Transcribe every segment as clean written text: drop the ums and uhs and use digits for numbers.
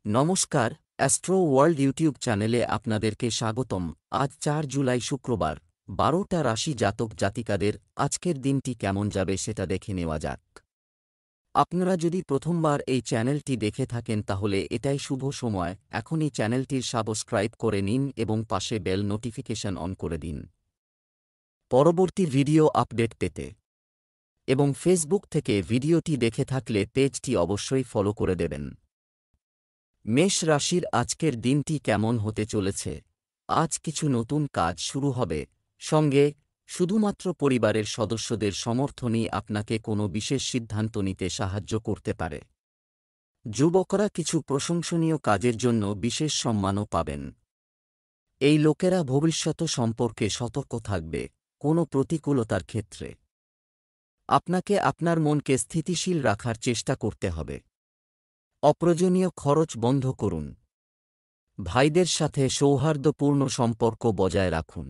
নমস্কার, astro world YouTube চ্যানেলে আপনাদেরকে স্বাগতম। আজ ৪ জুলাই শুক্রবার, ১২টা রাশি জাতক জাতিকাদের আজকের দিনটি কেমন যাবে সেটা দেখে নেওয়া যাক। আপনারা যদি প্রথমবার এই চ্যানেলটি দেখে থাকেন তাহলে এটাই শুভ সময়, এখনই চ্যানেলটির সাবস্ক্রাইব করে নিন এবং পাশে বেল নোটিফিকেশন অন করে দিন পরবর্তী ভিডিও আপডেট পেতে। এবং ফেসবুক থেকে ভিডিওটি দেখে থাকলে পেজটি অবশ্যই ফলো করে দেবেন। মেষ রাশির আজকের দিনটি কেমন হতে চলেছে? আজ কিছু নতুন কাজ শুরু হবে, সঙ্গে শুধুমাত্র পরিবারের সদস্যদের সমর্থনই আপনাকে কোনো বিশেষ সিদ্ধান্ত নিতে সাহায্য করতে পারে। যুবকরা কিছু প্রশংসনীয় কাজের জন্য বিশেষ সম্মানও পাবেন। এই লোকেরা ভবিষ্যৎ সম্পর্কে সতর্ক থাকবে কোনো প্রতিকূলতার ক্ষেত্রে। আপনাকে আপনার মনকে স্থিতিশীল রাখার চেষ্টা করতে হবে। অপ্রয়োজনীয় খরচ বন্ধ করুন। ভাইদের সাথে সৌহার্দ্যপূর্ণ সম্পর্ক বজায় রাখুন।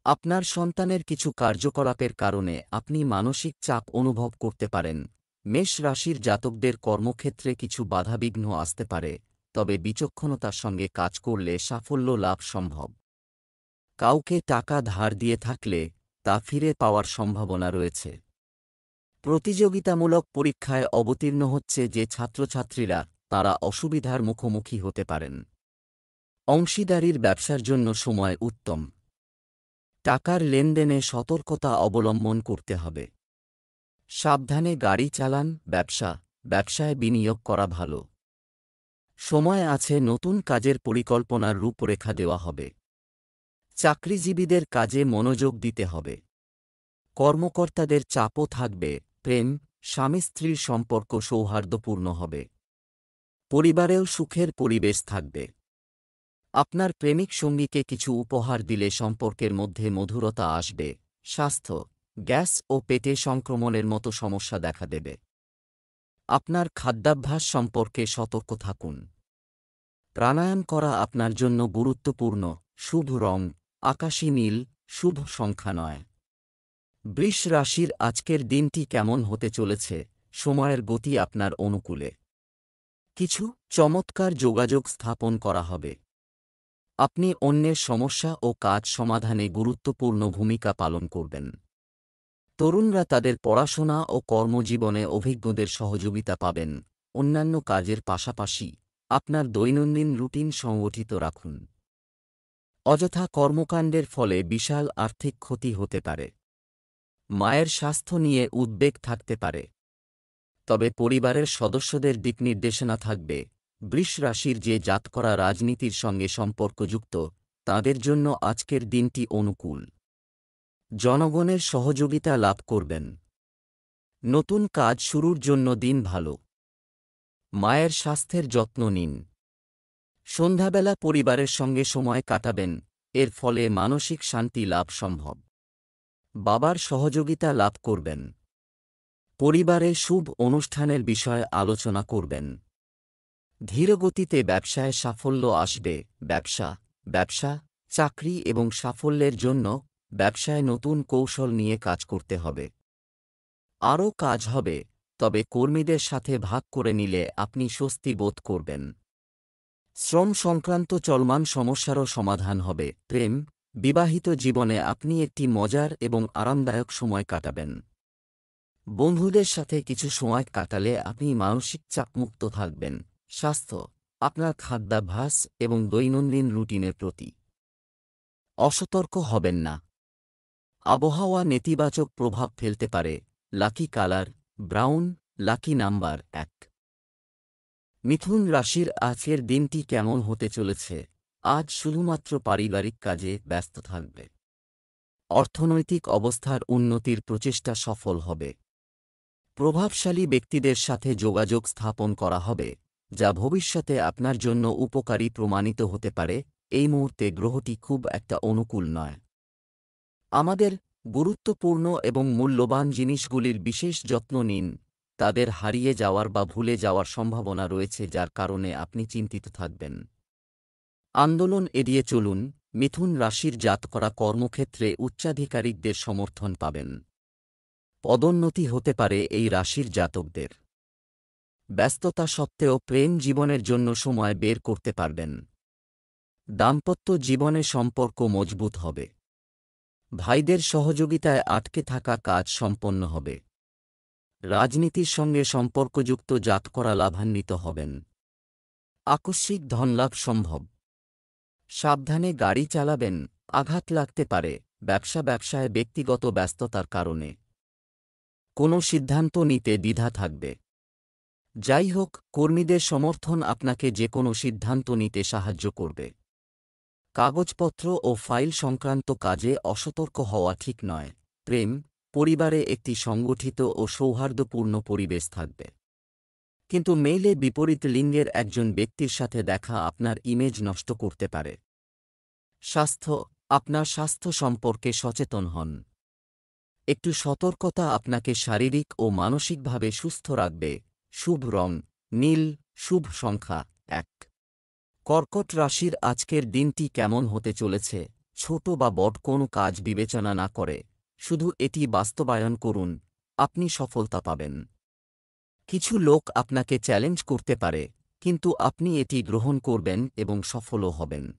আপনার সন্তানের কিছু কার্যকলাপের কারণে আপনি মানসিক চাপ অনুভব করতে পারেন। মেষ রাশির জাতকদের কর্মক্ষেত্রে কিছু বাধাবিঘ্ন আসতে পারে, তবে বিচক্ষণতার সঙ্গে কাজ করলে সাফল্য লাভ সম্ভব। কাউকে টাকা ধার দিয়ে থাকলে তা ফিরে পাওয়ার সম্ভাবনা রয়েছে। প্রতিযোগিতামূলক পরীক্ষায় অবতীর্ণ হচ্ছে যে ছাত্রছাত্রীরা, তারা অসুবিধার মুখোমুখি হতে পারেন। অংশীদারির ব্যবসার জন্য সময় উত্তম। টাকার লেনদেনে সতর্কতা অবলম্বন করতে হবে। সাবধানে গাড়ি চালান। ব্যবসায় বিনিয়োগ করা ভালো। সময় আছে, নতুন কাজের পরিকল্পনার রূপরেখা দেওয়া হবে। চাকরিজীবীদের কাজে মনোযোগ দিতে হবে। কর্মকর্তাদের চাপও থাকবে। প্রেম, স্বামী স্ত্রীর সম্পর্ক সৌহার্দ্যপূর্ণ হবে। পরিবারেও সুখের পরিবেশ থাকবে। আপনার প্রেমিক সঙ্গীকে কিছু উপহার দিলে সম্পর্কের মধ্যে মধুরতা আসবে। স্বাস্থ্য, গ্যাস ও পেটে সংক্রমণের মতো সমস্যা দেখা দেবে। আপনার খাদ্যাভ্যাস সম্পর্কে সতর্ক থাকুন। প্রাণায়াম করা আপনার জন্য গুরুত্বপূর্ণ। শুভ রং আকাশী নীল, শুভ সংখ্যা ৯। বৃষ রাশির আজকের দিনটি কেমন হতে চলেছে? সময়ের গতি আপনার অনুকূলে। কিছু চমৎকার যোগাযোগ স্থাপন করা হবে। আপনি অন্যের সমস্যা ও কাজ সমাধানে গুরুত্বপূর্ণ ভূমিকা পালন করবেন। তরুণরা তাদের পড়াশোনা ও কর্মজীবনে অভিজ্ঞদের সহযোগিতা পাবেন। অন্যান্য কাজের পাশাপাশি আপনার দৈনন্দিন রুটিন সংগঠিত রাখুন। অযথা কর্মকাণ্ডের ফলে বিশাল আর্থিক ক্ষতি হতে পারে। মায়ের স্বাস্থ্য নিয়ে উদ্বেগ থাকতে পারে, তবে পরিবারের সদস্যদের দিকনির্দেশনা থাকবে। বৃষ রাশির যে জাতকরা রাজনীতির সঙ্গে সম্পর্কযুক্ত, তাদের জন্য আজকের দিনটি অনুকূল। জনগণের সহযোগিতা লাভ করবেন। নতুন কাজ শুরুর জন্য দিন ভালো। মায়ের স্বাস্থ্যের যত্ন নিন। সন্ধ্যাবেলা পরিবারের সঙ্গে সময় কাটাবেন, এর ফলে মানসিক শান্তি লাভ সম্ভব। বাবার সহযোগিতা লাভ করবেন। পরিবারে শুভ অনুষ্ঠানের বিষয়ে আলোচনা করবেন। ধীরগতিতে ব্যবসায় সাফল্য আসবে। ব্যবসা, চাকরি এবং সাফল্যের জন্য ব্যবসায় নতুন কৌশল নিয়ে কাজ করতে হবে। আরও কাজ হবে, তবে কর্মীদের সাথে ভাগ করে নিলে আপনি স্বস্তি বোধ করবেন। শ্রম সংক্রান্ত চলমান সমস্যারও সমাধান হবে। প্রেম, বিবাহিত জীবনে আপনি একটি মজার এবং আরামদায়ক সময় কাটাবেন। বন্ধুদের সাথে কিছু সময় কাটালে আপনি মানসিক চাপমুক্ত থাকবেন। স্বাস্থ্য, আপনার খাদ্যাভ্যাস এবং দৈনন্দিন রুটিনের প্রতি অসতর্ক হবেন না। আবহাওয়া নেতিবাচক প্রভাব ফেলতে পারে। Lucky colour brown, lucky number ১। মিথুন রাশির আজকের দিনটি কেমন হতে চলেছে? আজ শুধুমাত্র পারিবারিক কাজে ব্যস্ত থাকবে। অর্থনৈতিক অবস্থার উন্নতির প্রচেষ্টা সফল হবে। প্রভাবশালী ব্যক্তিদের সাথে যোগাযোগ স্থাপন করা হবে, যা ভবিষ্যতে আপনার জন্য উপকারী প্রমাণিত হতে পারে। এই মুহূর্তে গ্রহটি খুব একটা অনুকূল নয়। আমাদের গুরুত্বপূর্ণ এবং মূল্যবান জিনিসগুলির বিশেষ যত্ন নিন। তাদের হারিয়ে যাওয়ার বা ভুলে যাওয়ার সম্ভাবনা রয়েছে, যার কারণে আপনি চিন্তিত থাকবেন। আন্দোলন এড়িয়ে চলুন। মিথুন রাশির জাতকরা কর্মক্ষেত্রে উচ্চাধিকারিকদের সমর্থন পাবেন। পদোন্নতি হতে পারে এই রাশির জাতকদের। ব্যস্ততা সত্ত্বেও প্রেম জীবনের জন্য সময় বের করতে পারবেন। দাম্পত্য জীবনে সম্পর্ক মজবুত হবে। ভাইদের সহযোগিতায় আটকে থাকা কাজ সম্পন্ন হবে। রাজনীতির সঙ্গে সম্পর্কযুক্ত জাতকরা লাভান্বিত হবেন। আকস্মিক ধনলাভ সম্ভব। সাবধানে গাড়ি চালাবেন, আঘাত লাগতে পারে। ব্যবসায় ব্যক্তিগত ব্যস্ততার কারণে কোনো সিদ্ধান্ত নিতে দ্বিধা থাকবে। যাই হোক, কর্মীদের সমর্থন আপনাকে যে কোনো সিদ্ধান্ত নিতে সাহায্য করবে। কাগজপত্র ও ফাইল সংক্রান্ত কাজে অসতর্ক হওয়া ঠিক নয়। প্রেম, পরিবারে একটি সংগঠিত ও সৌহার্দ্যপূর্ণ পরিবেশ থাকবে। কিন্তু মেইলে বিপরীত লিঙ্গের একজন ব্যক্তির সাথে দেখা আপনার ইমেজ নষ্ট করতে পারে। স্বাস্থ্য, আপনার স্বাস্থ্য সম্পর্কে সচেতন হন। একটু সতর্কতা আপনাকে শারীরিক ও মানসিকভাবে সুস্থ রাখবে। শুভ রং নীল, শুভ সংখ্যা 1। কর্কট রাশির আজকের দিনটি কেমন হতে চলেছে? ছোট বা বড় কোনো কাজ বিবেচনা না করে শুধু এটি বাস্তবায়ন করুন, আপনি সফলতা পাবেন। কিছু লোক আপনাকে চ্যালেঞ্জ করতে পারে, কিন্তু আপনি এটি গ্রহণ করবেন এবং সফলও হবেন।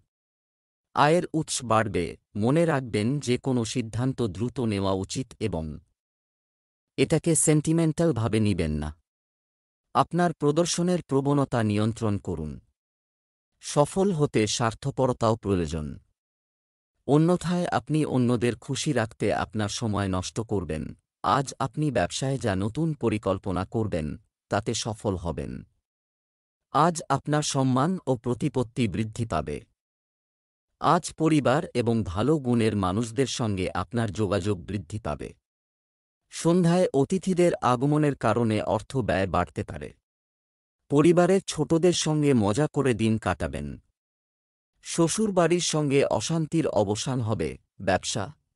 আয়ের উৎস বাড়বে। মনে রাখবেন যে কোনো সিদ্ধান্ত দ্রুত নেওয়া উচিত এবং এটাকে সেন্টিমেন্টালভাবে নিবেন না। আপনার প্রদর্শনের প্রবণতা নিয়ন্ত্রণ করুন। সফল হতে স্বার্থপরতাও প্রয়োজন। অন্যথায় আপনি অন্যদের খুশি রাখতে আপনার সময় নষ্ট করবেন। আজ আপনি ব্যবসায় যা নতুন পরিকল্পনা করবেন তাতে সফল হবেন। আজ আপনার সম্মান ও প্রতিপত্তি বৃদ্ধি পাবে। আজ পরিবার এবং ভালো গুণের মানুষদের সঙ্গে আপনার যোগাযোগ বৃদ্ধি পাবে। সন্ধ্যায় অতিথিদের আগমনের কারণে অর্থ ব্যয় বাড়তে পারে। পরিবারের ছোটদের সঙ্গে মজা করে দিন কাটাবেন। শ্বশুরবাড়ির সঙ্গে অশান্তির অবসান হবে।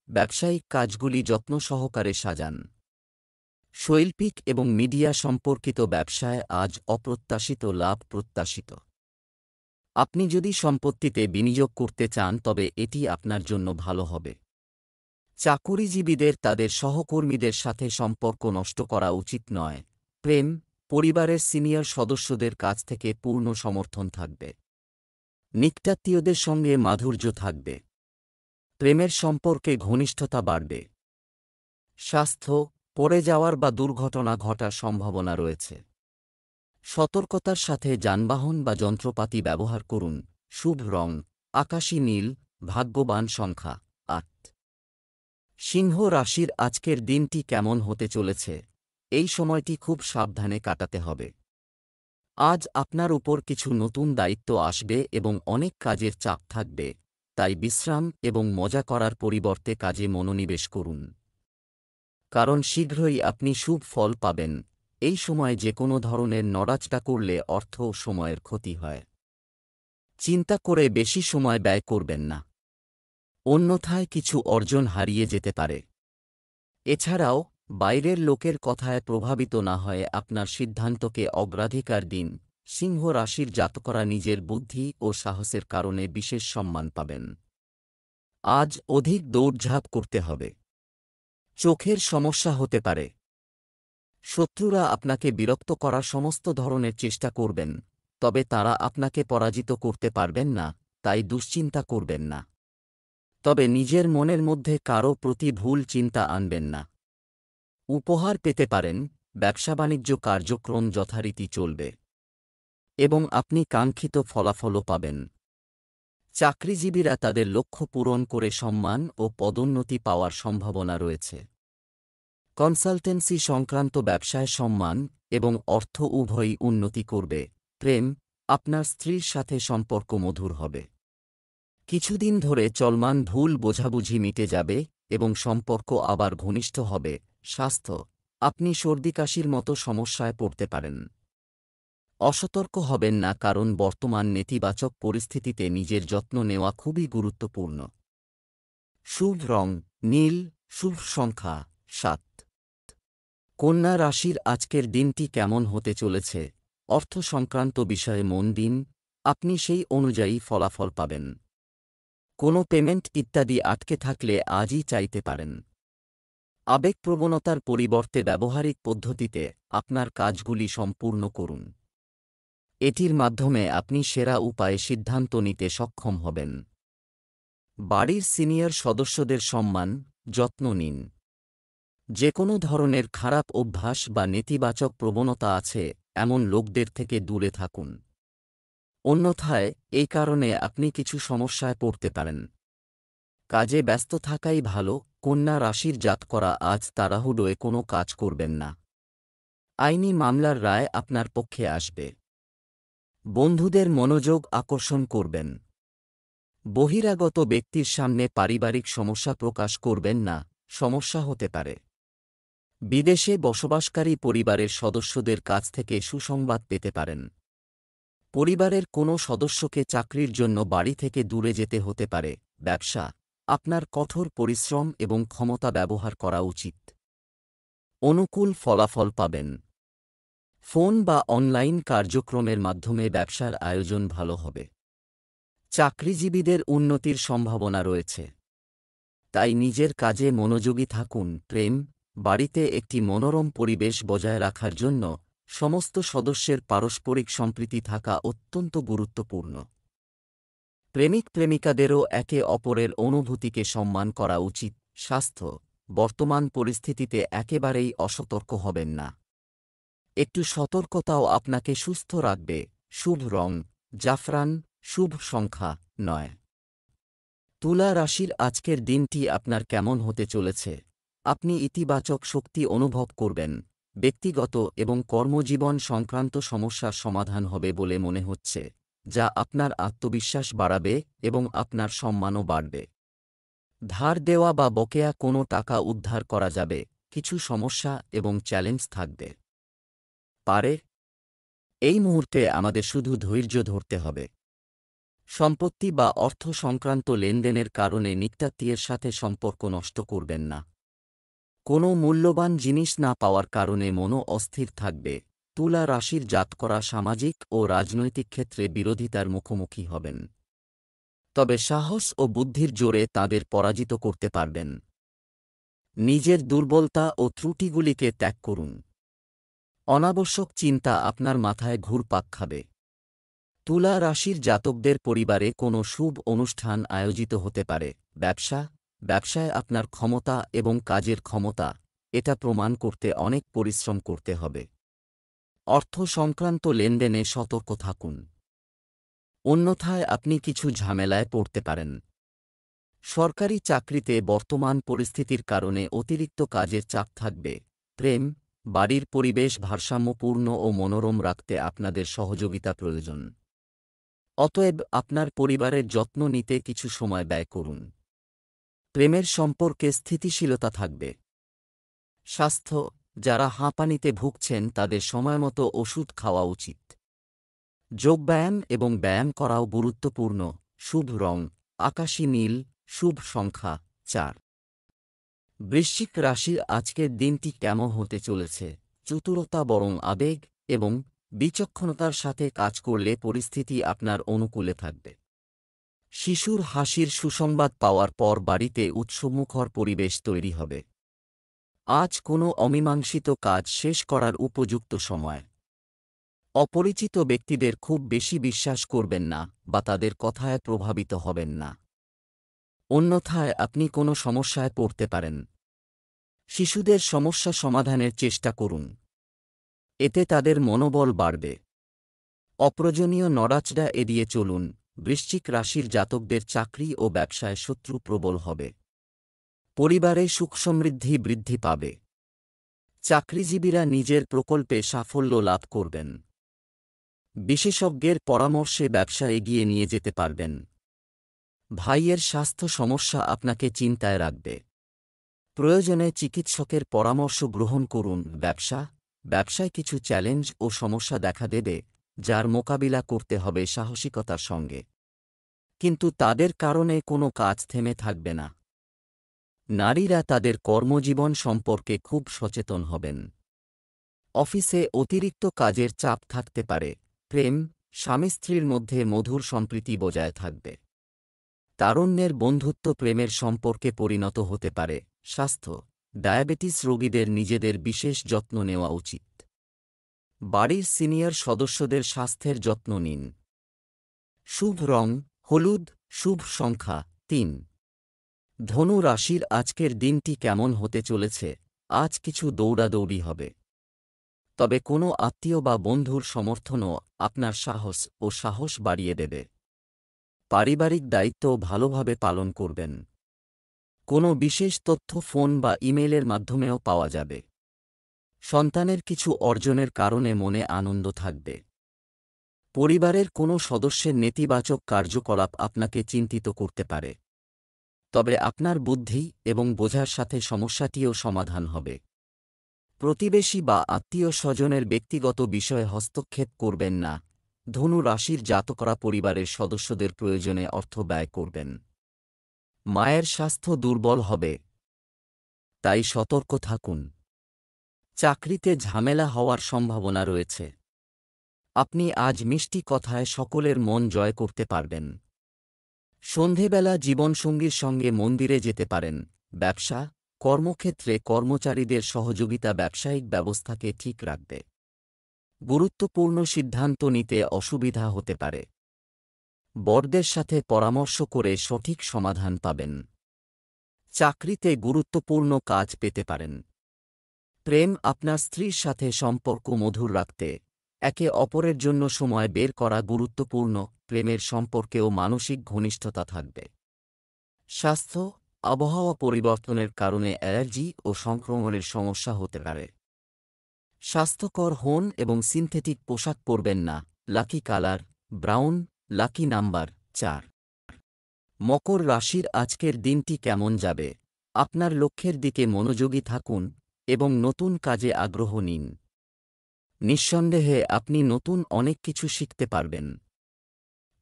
ব্যবসায়িক কাজগুলি যত্ন সহকারে সাজান। শৈল্পিক এবং মিডিয়া সম্পর্কিত ব্যবসায় আজ অপ্রত্যাশিত লাভ প্রত্যাশিত। আপনি যদি সম্পত্তিতে বিনিয়োগ করতে চান তবে এটি আপনার জন্য ভালো হবে। চাকুরিজীবীদের তাদের সহকর্মীদের সাথে সম্পর্ক নষ্ট করা উচিত নয়। প্রেম, পরিবারের সিনিয়র সদস্যদের কাছ থেকে পূর্ণ সমর্থন থাকবে। নিকটাত্মীয়দের সঙ্গে মাধুর্য থাকবে। প্রেমের সম্পর্কে ঘনিষ্ঠতা বাড়বে। স্বাস্থ্য, পড়ে যাওয়ার বা দুর্ঘটনা ঘটার সম্ভাবনা রয়েছে। সতর্কতার সাথে যানবাহন বা যন্ত্রপাতি ব্যবহার করুন। শুভ রং আকাশী নীল, ভাগ্যবান সংখ্যা 8। সিংহ রাশির আজকের দিনটি কেমন হতে চলেছে? এই সময়টি খুব সাবধানে কাটাতে হবে। আজ আপনার উপর কিছু নতুন দায়িত্ব আসবে এবং অনেক কাজের চাপ থাকবে, তাই বিশ্রাম এবং মজা করার পরিবর্তে কাজে মনোনিবেশ করুন। কারণ শীঘ্রই আপনি শুভ ফল পাবেন। এই সময় যে কোনো ধরনের নড়াচড়া করলে অর্থ ও সময়ের ক্ষতি হয়। চিন্তা করে বেশি সময় ব্যয় করবেন না, অন্যথায় কিছু অর্জন হারিয়ে যেতে পারে। এছাড়াও বাইরের লোকের কথায় প্রভাবিত না হয়ে আপনার সিদ্ধান্তকে অগ্রাধিকার দিন। সিংহ রাশির জাতকরা নিজের বুদ্ধি ও সাহসের কারণে বিশেষ সম্মান পাবেন। আজ অধিক দৌড়ঝাঁপ করতে হবে। চোখের সমস্যা হতে পারে। শত্রুরা আপনাকে বিরক্ত করার সমস্ত ধরনের চেষ্টা করবেন, তবে তারা আপনাকে পরাজিত করতে পারবেন না, তাই দুশ্চিন্তা করবেন না। তবে নিজের মনের মধ্যে কারও প্রতি ভুল চিন্তা আনবেন না। উপহার পেতে পারেন। ব্যবসা-বাণিজ্য কার্যক্রম যথারীতি চলবে এবং আপনি কাঙ্ক্ষিত ফলাফলও পাবেন। চাকরিজীবীরা তাদের লক্ষ্য পূরণ করে সম্মান ও পদোন্নতি পাওয়ার সম্ভাবনা রয়েছে। কনসালটেন্সি সংক্রান্ত ব্যবসায় সম্মান এবং অর্থ উভয়ই উন্নতি করবে। প্রেম, আপনার স্ত্রীর সাথে সম্পর্ক মধুর হবে। কিছুদিন ধরে চলমান ভুল বোঝাবুঝি মিটে যাবে এবং সম্পর্ক আবার ঘনিষ্ঠ হবে। স্বাস্থ্য, আপনি সর্দি-কাশির মতো সমস্যায় পড়তে পারেন। অসতর্ক হবেন না, কারণ বর্তমান নেতিবাচক পরিস্থিতিতে নিজের যত্ন নেওয়া খুবই গুরুত্বপূর্ণ। শুভ রং নীল, শুভ সংখ্যা 7। কন্যা রাশির আজকের দিনটি কেমন হতে চলেছে? অর্থ সংক্রান্ত বিষয়ে মন দিন, আপনি সেই অনুযায়ী ফলাফল পাবেন। কোনো পেমেন্ট ইত্যাদি আটকে থাকলে আজই চাইতে পারেন। আবেগপ্রবণতার পরিবর্তে ব্যবহারিক পদ্ধতিতে আপনার কাজগুলি সম্পূর্ণ করুন। এটির মাধ্যমে আপনি সেরা উপায়ে সিদ্ধান্ত নিতে সক্ষম হবেন। বাড়ির সিনিয়র সদস্যদের সম্মান, যত্ন নিন। যে কোনো ধরনের খারাপ অভ্যাস বা নেতিবাচক প্রবণতা আছে এমন লোকদের থেকে দূরে থাকুন। অন্যথায় এই কারণে আপনি কিছু সমস্যায় পড়তে পারেন। কাজে ব্যস্ত থাকাই ভালো। কন্যা রাশির জাতকরা আজ তাড়াহুড়োয় কোনো কাজ করবেন না। আইনি মামলার রায় আপনার পক্ষে আসবে। বন্ধুদের মনোযোগ আকর্ষণ করবেন। বহিরাগত ব্যক্তির সামনে পারিবারিক সমস্যা প্রকাশ করবেন না, সমস্যা হতে পারে। বিদেশে বসবাসকারী পরিবারের সদস্যদের কাছ থেকে সুসংবাদ পেতে পারেন। পরিবারের কোনো সদস্যকে চাকরির জন্য বাড়ি থেকে দূরে যেতে হতে পারে। ব্যবসা, আপনার কঠোর পরিশ্রম এবং ক্ষমতা ব্যবহার করা উচিত। অনুকূল ফলাফল পাবেন। ফোন বা অনলাইন কার্যক্রমের মাধ্যমে ব্যবসার আয়োজন ভালো হবে। চাকরিজীবীদের উন্নতির সম্ভাবনা রয়েছে, তাই নিজের কাজে মনোযোগী থাকুন। প্রেম, বাড়িতে একটি মনোরম পরিবেশ বজায় রাখার জন্য সমস্ত সদস্যের পারস্পরিক সম্প্রীতি থাকা অত্যন্ত গুরুত্বপূর্ণ। প্রেমিক প্রেমিকাদেরও একে অপরের অনুভূতিকে সম্মান করা উচিত। স্বাস্থ্য, বর্তমান পরিস্থিতিতে একেবারেই অসতর্ক হবেন না। একটু সতর্কতাও আপনাকে সুস্থ রাখবে। শুভ রং জাফরান, শুভ সংখ্যা 9। তুলা রাশির আজকের দিনটি আপনার কেমন হতে চলেছে? আপনি ইতিবাচক শক্তি অনুভব করবেন। ব্যক্তিগত এবং কর্মজীবন সংক্রান্ত সমস্যার সমাধান হবে বলে মনে হচ্ছে, যা আপনার আত্মবিশ্বাস বাড়াবে এবং আপনার সম্মানও বাড়বে। ধার দেওয়া বা বকেয়া কোনো টাকা উদ্ধার করা যাবে। কিছু সমস্যা এবং চ্যালেঞ্জ থাকবে পারে। এই মুহূর্তে আমাদের শুধু ধৈর্য ধরতে হবে। সম্পত্তি বা অর্থ সংক্রান্ত লেনদেনের কারণে নিকটাত্মীয়ের সাথে সম্পর্ক নষ্ট করবেন না। কোনো মূল্যবান জিনিস না পাওয়ার কারণে মনও অস্থির থাকবে। তুলা রাশির জাতকরা সামাজিক ও রাজনৈতিক ক্ষেত্রে বিরোধিতার মুখোমুখি হবেন, তবে সাহস ও বুদ্ধির জোরে তাদের পরাজিত করতে পারবেন। নিজের দুর্বলতা ও ত্রুটিগুলিকে ত্যাগ করুন। অনাবশ্যক চিন্তা আপনার মাথায় ঘুরপাক খাবে। তুলা রাশির জাতকদের পরিবারে কোনো শুভ অনুষ্ঠান আয়োজিত হতে পারে। ব্যবসায় আপনার ক্ষমতা এবং কাজের ক্ষমতা, এটা প্রমাণ করতে অনেক পরিশ্রম করতে হবে। অর্থ সংক্রান্ত লেনদেনে সতর্ক থাকুন, অন্যথায় আপনি কিছু ঝামেলায় পড়তে পারেন। সরকারি চাকরিতে বর্তমান পরিস্থিতির কারণে অতিরিক্ত কাজের চাপ থাকবে। প্রেম, বাড়ির পরিবেশ ভারসাম্যপূর্ণ ও মনোরম রাখতে আপনাদের সহযোগিতা প্রয়োজন। অতএব আপনার পরিবারের যত্ন নিতে কিছু সময় ব্যয় করুন। প্রেমের সম্পর্কে স্থিতিশীলতা থাকবে। স্বাস্থ্য, যারা হাঁপানিতে ভুগছেন তাদের সময়মতো ওষুধ খাওয়া উচিত। যোগব্যায়াম এবং ব্যায়াম করাও গুরুত্বপূর্ণ। শুভ রং আকাশী নীল, শুভ সংখ্যা 4। বৃশ্চিক রাশির আজকের দিনটি কেমন হতে চলেছে? চতুরতা বরং আবেগ এবং বিচক্ষণতার সাথে কাজ করলে পরিস্থিতি আপনার অনুকূলে থাকবে। শিশুর হাসির সুসংবাদ পাওয়ার পর বাড়িতে উৎসবমুখর পরিবেশ তৈরি হবে। আজ কোনো অমীমাংসিত কাজ শেষ করার উপযুক্ত সময়। অপরিচিত ব্যক্তিদের খুব বেশি বিশ্বাস করবেন না বা তাদের কথায় প্রভাবিত হবেন না, অন্যথায় আপনি কোনো সমস্যায় পড়তে পারেন। শিশুদের সমস্যা সমাধানের চেষ্টা করুন, এতে তাদের মনোবল বাড়বে। অপ্রয়োজনীয় নড়াচড়া এড়িয়ে চলুন। বৃশ্চিক রাশির জাতকদের চাকরি ও ব্যবসায় শত্রু প্রবল হবে। পরিবারে সুখ সমৃদ্ধি বৃদ্ধি পাবে। চাকরিজীবীরা নিজের প্রকল্পে সাফল্য লাভ করবেন। বিশেষজ্ঞের পরামর্শে ব্যবসা এগিয়ে নিয়ে যেতে পারবেন। ভাইয়ের স্বাস্থ্য সমস্যা আপনাকে চিন্তায় রাখবে। প্রয়োজনে চিকিৎসকের পরামর্শ গ্রহণ করুন। ব্যবসায় কিছু চ্যালেঞ্জ ও সমস্যা দেখা দেবে, যার মোকাবিলা করতে হবে সাহসিকতার সঙ্গে। কিন্তু তাদের কারণে কোনো কাজ থেমে থাকবে না। নারীরা তাদের কর্মজীবন সম্পর্কে খুব সচেতন হবেন। অফিসে অতিরিক্ত কাজের চাপ থাকতে পারে। প্রেম, স্বামী স্ত্রীর মধ্যে মধুর সম্প্রীতি বজায় থাকবে। তারুণ্যের বন্ধুত্ব প্রেমের সম্পর্কে পরিণত হতে পারে। স্বাস্থ্য, ডায়াবেটিস রোগীদের নিজেদের বিশেষ যত্ন নেওয়া উচিত। বাড়ির সিনিয়র সদস্যদের স্বাস্থ্যের যত্ন নিন। শুভ রং হলুদ, শুভ সংখ্যা ৩। ধনু রাশির আজকের দিনটি কেমন হতে চলেছে? আজ কিছু দৌড়াদৌড়ি হবে। তবে কোনো আত্মীয় বা বন্ধুর সমর্থনও আপনার সাহস বাড়িয়ে দেবে। পারিবারিক দায়িত্ব ভালোভাবে পালন করবেন। কোনো বিশেষ তথ্য ফোন বা ইমেইলের মাধ্যমেও পাওয়া যাবে। সন্তানের কিছু অর্জনের কারণে মনে আনন্দ থাকবে। পরিবারের কোনো সদস্যের নেতিবাচক কার্যকলাপ আপনাকে চিন্তিত করতে পারে। তবে আপনার বুদ্ধি এবং বোঝার সাথে সমস্যাটিও সমাধান হবে। প্রতিবেশী বা আত্মীয় স্বজনের ব্যক্তিগত বিষয়ে হস্তক্ষেপ করবেন না। ধনু রাশির জাতকরা পরিবারের সদস্যদের প্রয়োজনে অর্থ ব্যয় করবেন। মায়ের স্বাস্থ্য দুর্বল হবে, তাই সতর্ক থাকুন। চাকরিতে ঝামেলা হওয়ার সম্ভাবনা রয়েছে। আপনি আজ মিষ্টি কথায় সকলের মন জয় করতে পারবেন। সন্ধেবেলা জীবনসঙ্গীর সঙ্গে মন্দিরে যেতে পারেন। ব্যবসা, কর্মক্ষেত্রে কর্মচারীদের সহযোগিতা ব্যবসায়িক ব্যবস্থাকে ঠিক রাখবে। গুরুত্বপূর্ণ সিদ্ধান্ত নিতে অসুবিধা হতে পারে। বড়দের সাথে পরামর্শ করে সঠিক সমাধান পাবেন। চাকরিতে গুরুত্বপূর্ণ কাজ পেতে পারেন। প্রেম, আপনার স্ত্রীর সাথে সম্পর্ক মধুর রাখতে একে অপরের জন্য সময় বের করা গুরুত্বপূর্ণ। প্রেমের সম্পর্কেও মানসিক ঘনিষ্ঠতা থাকবে। স্বাস্থ্য, আবহাওয়া পরিবর্তনের কারণে অ্যালার্জি ও সংক্রমণের সমস্যা হতে পারে। স্বাস্থ্যকর হন এবং সিনথেটিক পোশাক পরবেন না। Lucky colour brown, lucky number ৪। মকর রাশির আজকের দিনটি কেমন যাবে? আপনার লক্ষ্যের দিকে মনোযোগী থাকুন এবং নতুন কাজে আগ্রহ নিন। নিঃসন্দেহে আপনি নতুন অনেক কিছু শিখতে পারবেন।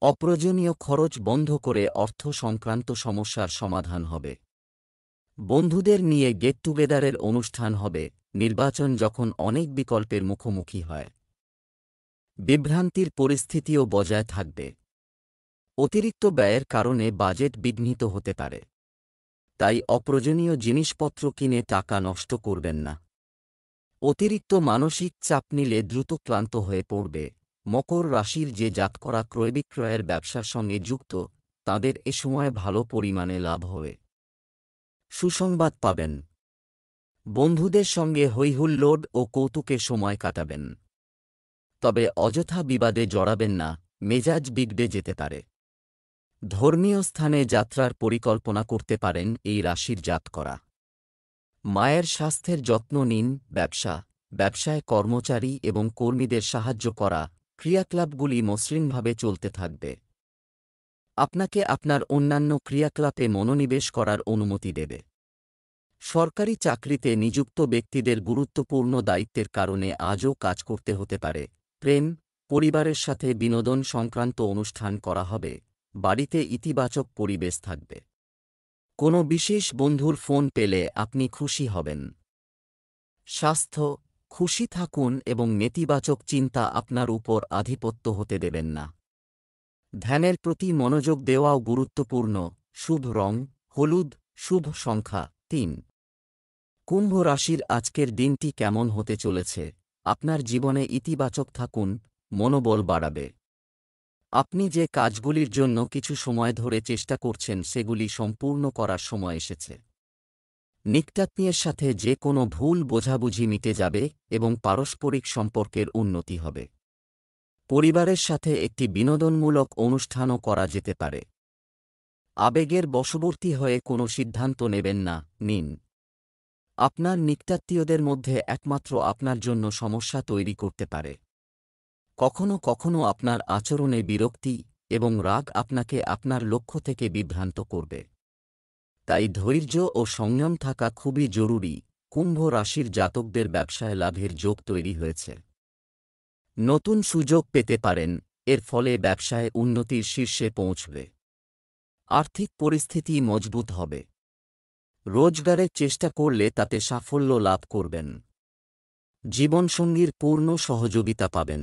অপ্রয়োজনীয় খরচ বন্ধ করে অর্থ সংক্রান্ত সমস্যার সমাধান হবে। বন্ধুদের নিয়ে গেট টুগেদারের অনুষ্ঠান হবে। নির্বাচন যখন অনেক বিকল্পের মুখোমুখি হয়, বিভ্রান্তির পরিস্থিতিও বজায় থাকবে। অতিরিক্ত ব্যয়ের কারণে বাজেট বিঘ্নিত হতে পারে। তাই অপ্রয়োজনীয় জিনিসপত্র কিনে টাকা নষ্ট করবেন না। অতিরিক্ত মানসিক চাপ নিলে দ্রুত ক্লান্ত হয়ে পড়বে। মকর রাশির যে জাতকরা ক্রয় বিক্রয়ের ব্যবসার সঙ্গে যুক্ত, তাদের এ সময় ভালো পরিমাণে লাভ হবে। সুসংবাদ পাবেন। বন্ধুদের সঙ্গে হৈহুল্লোড় ও কৌতুকে সময় কাটাবেন। তবে অযথা বিবাদে জড়াবেন না, মেজাজ বিগড়ে যেতে পারে। ধর্মীয় স্থানে যাত্রার পরিকল্পনা করতে পারেন এই রাশির জাতকরা। মায়ের স্বাস্থ্যের যত্ন নিন। ব্যবসায় কর্মচারী এবং কর্মীদের সাহায্য করা, ক্রিয়াকলাপগুলি মসৃণভাবে চলতে থাকবে। আপনাকে আপনার অন্যান্য ক্রিয়াকলাপে মনোনিবেশ করার অনুমতি দেবে। সরকারি চাকরিতে নিযুক্ত ব্যক্তিদের গুরুত্বপূর্ণ দায়িত্বের কারণে আজও কাজ করতে হতে পারে। প্রেম, পরিবারের সাথে বিনোদন সংক্রান্ত অনুষ্ঠান করা হবে। বাড়িতে ইতিবাচক পরিবেশ থাকবে। কোনো বিশেষ বন্ধুর ফোন পেলে আপনি খুশি হবেন। স্বাস্থ্য, খুশি থাকুন এবং নেতিবাচক চিন্তা আপনার উপর আধিপত্য হতে দেবেন না। ধ্যানের প্রতি মনোযোগ দেওয়াও গুরুত্বপূর্ণ। শুভ রং হলুদ, শুভ সংখ্যা ৩। কুম্ভ রাশির আজকের দিনটি কেমন হতে চলেছে? আপনার জীবনে ইতিবাচক থাকুন, মনোবল বাড়াবে। আপনি যে কাজগুলির জন্য কিছু সময় ধরে চেষ্টা করছেন সেগুলি সম্পূর্ণ করার সময় এসেছে। নিকটাত্মীয়ের সাথে যে কোনো ভুল বোঝাবুঝি মিটে যাবে এবং পারস্পরিক সম্পর্কের উন্নতি হবে। পরিবারের সাথে একটি বিনোদনমূলক অনুষ্ঠানও করা যেতে পারে। আবেগের বশবর্তী হয়ে কোনো সিদ্ধান্ত নেবেন না, নিন। আপনার নিকটাত্মীয়দের মধ্যে একমাত্র আপনার জন্য সমস্যা তৈরি করতে পারে। কখনো কখনো আপনার আচরণে বিরক্তি এবং রাগ আপনাকে আপনার লক্ষ্য থেকে বিভ্রান্ত করবে। তাই ধৈর্য ও সংযম থাকা খুবই জরুরি। কুম্ভ রাশির জাতকদের ব্যবসায় লাভের যোগ তৈরি হয়েছে। নতুন সুযোগ পেতে পারেন, এর ফলে ব্যবসায় উন্নতির শীর্ষে পৌঁছবে। আর্থিক পরিস্থিতি মজবুত হবে। রোজগারের চেষ্টা করলে তাতে সাফল্য লাভ করবেন। জীবনসঙ্গীর পূর্ণ সহযোগিতা পাবেন।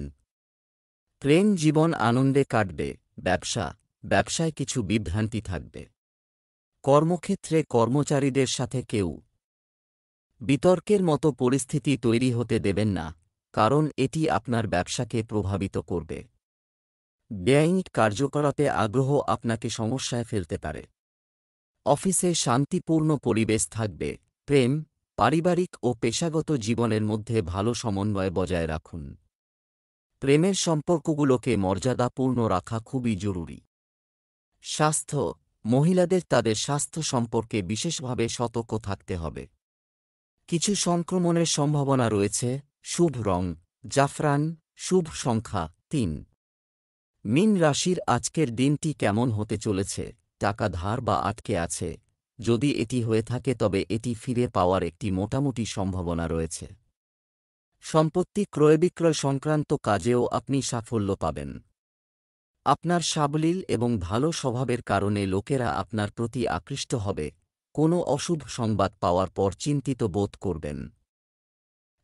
প্রেম জীবন আনন্দে কাটবে। ব্যবসায় কিছু বিভ্রান্তি থাকবে। কর্মক্ষেত্রে কর্মচারীদের সাথে কেউ বিতর্কের মতো পরিস্থিতি তৈরি হতে দেবেন না, কারণ এটি আপনার ব্যবসাকে প্রভাবিত করবে। বেআইনি কার্যকলাপে আগ্রহ আপনাকে সমস্যায় ফেলতে পারে। অফিসে শান্তিপূর্ণ পরিবেশ থাকবে। প্রেম, পারিবারিক ও পেশাগত জীবনের মধ্যে ভালো সমন্বয় বজায় রাখুন। প্রেমের সম্পর্কগুলোকে মর্যাদাপূর্ণ রাখা খুবই জরুরি। স্বাস্থ্য, মহিলাদের তাদের স্বাস্থ্য সম্পর্কে বিশেষভাবে সতর্ক থাকতে হবে। কিছু সংক্রমণের সম্ভাবনা রয়েছে। শুভ রং জাফরান, শুভ সংখ্যা ৩। মীন রাশির আজকের দিনটি কেমন হতে চলেছে? টাকা ধার বা আটকে আছে? যদি এটি হয়ে থাকে তবে এটি ফিরে পাওয়ার একটি মোটামুটি সম্ভাবনা রয়েছে। সম্পত্তি ক্রয়বিক্রয় সংক্রান্ত কাজেও আপনি সাফল্য পাবেন। আপনার সাবলীল এবং ভালো স্বভাবের কারণে লোকেরা আপনার প্রতি আকৃষ্ট হবে। কোনো অশুভ সংবাদ পাওয়ার পর চিন্তিত বোধ করবেন।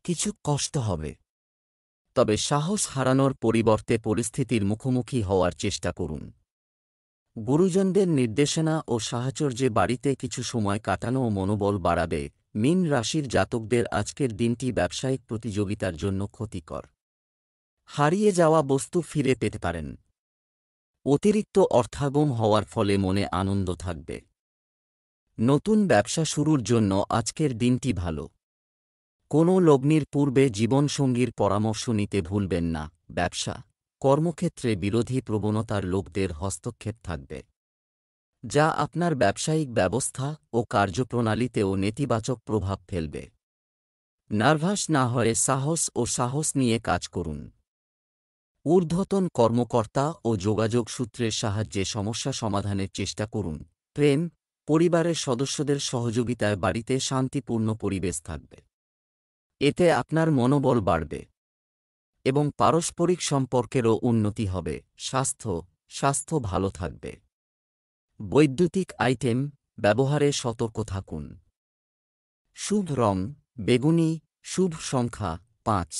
কিছু কষ্ট হবে, তবে সাহস হারানোর পরিবর্তে পরিস্থিতির মুখোমুখি হওয়ার চেষ্টা করুন। গুরুজনদের নির্দেশনা ও সাহচর্যে বাড়িতে কিছু সময় কাটানো মনোবল বাড়াবে। মীন রাশির জাতকদের আজকের দিনটি ব্যবসায়িক প্রতিযোগিতার জন্য ক্ষতিকর। হারিয়ে যাওয়া বস্তু ফিরে পেতে পারেন। অতিরিক্ত অর্থাগম হওয়ার ফলে মনে আনন্দ থাকবে। নতুন ব্যবসা শুরুর জন্য আজকের দিনটি ভালো। কোনো লগ্নির পূর্বে জীবনসঙ্গীর পরামর্শ নিতে ভুলবেন না। ব্যবসা, কর্মক্ষেত্রে বিরোধী প্রবণতার লোকদের হস্তক্ষেপ থাকবে, যা আপনার ব্যবসায়িক ব্যবস্থা ও কার্যপ্রণালীতেও নেতিবাচক প্রভাব ফেলবে। নার্ভাস না হয়ে সাহস নিয়ে কাজ করুন। ঊর্ধ্বতন কর্মকর্তা ও যোগাযোগ সূত্রের সাহায্যে সমস্যা সমাধানের চেষ্টা করুন। প্রেম, পরিবারের সদস্যদের সহযোগিতায় বাড়িতে শান্তিপূর্ণ পরিবেশ থাকবে। এতে আপনার মনোবল বাড়বে এবং পারস্পরিক সম্পর্কেরও উন্নতি হবে। স্বাস্থ্য ভালো থাকবে। বৈদ্যুতিক আইটেম ব্যবহারে সতর্ক থাকুন। শুভ রং বেগুনি, শুভ সংখ্যা ৫।